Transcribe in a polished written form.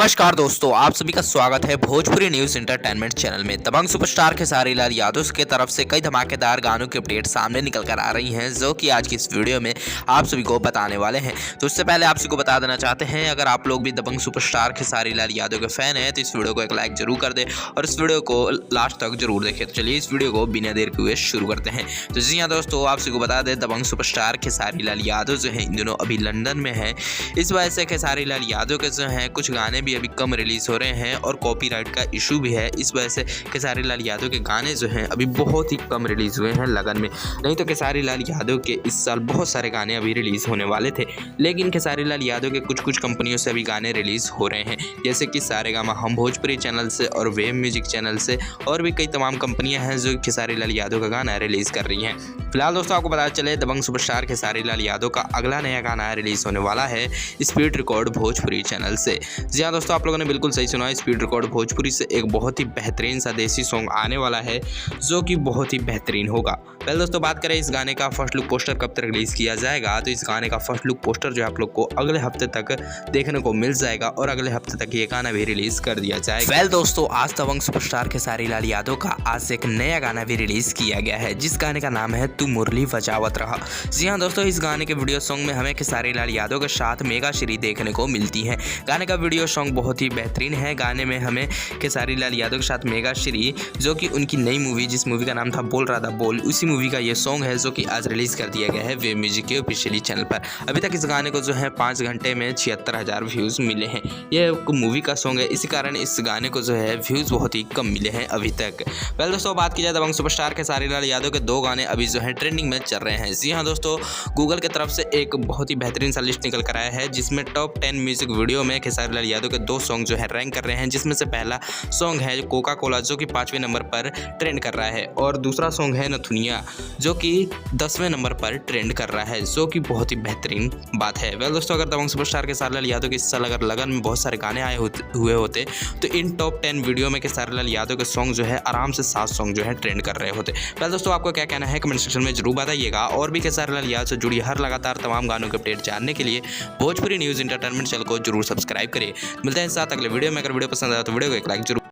नमस्कार दोस्तों, आप सभी का स्वागत है भोजपुरी न्यूज इंटरटेनमेंट चैनल में। दबंग सुपरस्टार खेसारी लाल यादव की तरफ से कई धमाकेदार गानों की अपडेट सामने निकल कर आ रही हैं, जो कि आज की इस वीडियो में आप सभी को बताने वाले हैं। तो इससे पहले आप सभी को बता देना चाहते हैं, अगर आप लोग भी दबंग सुपरस्टार खेसारी लाल यादव के फैन हैं तो इस वीडियो को एक लाइक जरूर कर दें और इस वीडियो को लास्ट तक जरूर देखें। तो चलिए इस वीडियो को बिना देर किए शुरू करते हैं। तो जी हाँ दोस्तों, आप सभी को बता दें, दबंग सुपरस्टार खेसारी लाल यादव जो है इन दिनों अभी लंदन में है। इस वजह से खेसारी लाल यादव के जो है कुछ गाने भी अभी कम रिलीज हो रहे हैं और कॉपीराइट का इशू भी है। इस वजह से खेसारी लाल यादव के गाने जो हैं अभी बहुत ही कम रिलीज हुए हैं लगन में। नहीं तो खेसारी लाल यादव के इस साल बहुत सारे गाने अभी रिलीज होने वाले थे, लेकिन खेसारी लाल यादव के कुछ कंपनियों से अभी गाने रिलीज हो रहे हैं, जैसे कि सारेगामा हम भोजपुरी चैनल से और वेब म्यूजिक चैनल से, और भी कई तमाम कंपनियां हैं जो खेसारी लाल यादव का गाना रिलीज कर रही हैं। फिलहाल दोस्तों आपको पता चले, दबंग सुपरस्टार खेसारी लाल यादव का अगला नया गाना रिलीज होने वाला है स्पीड रिकॉर्ड भोजपुरी चैनल से। जी हाँ दोस्तों, आप लोगों ने बिल्कुल सही सुना, स्पीड रिकॉर्ड भोजपुरी से एक बहुत ही बेहतरीन सा देसी सॉन्ग आने वाला है, जो कि बहुत ही बेहतरीन होगा। पहले दोस्तों बात करें इस गाने का फर्स्ट लुक पोस्टर कब तक रिलीज किया जाएगा, तो इस गाने का फर्स्ट लुक पोस्टर जो आप लोग को अगले हफ्ते तक देखने को मिल जाएगा और अगले हफ्ते तक ये गाना भी रिलीज कर दिया जाएगा। वेल दोस्तों, आज दबंग सुपरस्टार खेसारी लाल यादव का आज एक नया गाना भी रिलीज किया गया है, जिस गाने का नाम है तू मुरली बजावत रहा। जी हाँ दोस्तों, इस गाने के वीडियो सॉन्ग में हमें खेसारी लाल यादव के साथ मेगा श्री देखने को मिलती है। गाने का वीडियो सॉन्ग बहुत ही बेहतरीन है। गाने में हमें खेसारी लाल यादव के साथ मेगा श्री, जो कि उनकी नई मूवी, जिस मूवी का नाम था बोल रहा था बोल, उसी मूवी का ये सॉन्ग है, जो कि आज रिलीज कर दिया गया है वेब म्यूजिक के ऑफिशियली चैनल पर। अभी तक इस गाने को जो है 5 घंटे में 76,000 व्यूज मिले हैं। ये मूवी का सॉन्ग है, इसी कारण इस गाने को जो है व्यूज बहुत ही कम मिले हैं अभी तक। पहले दोस्तों बात की जाए दबंग सुपरस्टार खेसारी लाल यादव के 2 गाने अभी जो है ट्रेंडिंग में चल रहे हैं। जी हाँ दोस्तों, गूगल की तरफ से एक बहुत ही बेहतरीन सा लिस्ट निकल कर आया है, जिसमें टॉप 10 म्यूजिक वीडियो में खेसारी लाल यादव के 2 सॉन्ग जो है रैंक कर रहे हैं, जिसमें से पहला सॉन्ग है कोका कोला, जो कि 5वें नंबर पर ट्रेंड कर रहा है, और दूसरा सॉन्ग है नथुनिया, जो कि 10वें नंबर पर ट्रेंड कर रहा है, जो कि बहुत ही बेहतरीन बात है। वेल दोस्तों, अगर दबंग सुपरस्टार खेसारी लाल यादव के इस साल अगर लगन में बहुत सारे गाने आए हुए होते तो इन टॉप 10 वीडियो में खेसारी लाल यादव के सॉन्ग जो है आराम से 7 सॉन्ग जो है ट्रेंड कर रहे होते। वेल दोस्तों, आपको क्या कहना है कमेंट सेक्शन में जरूर बताइएगा, और भी खेसारी लाल यादव से जुड़ी हर लगातार तमाम गानों के अपडेट जानने के लिए भोजपुरी न्यूज़ इंटरटेनमेंट चैनल को जरूर सब्सक्राइब करें। मिलते हैं साथ अगले वीडियो में। अगर वीडियो पसंद आया तो वीडियो को एक लाइक जरूर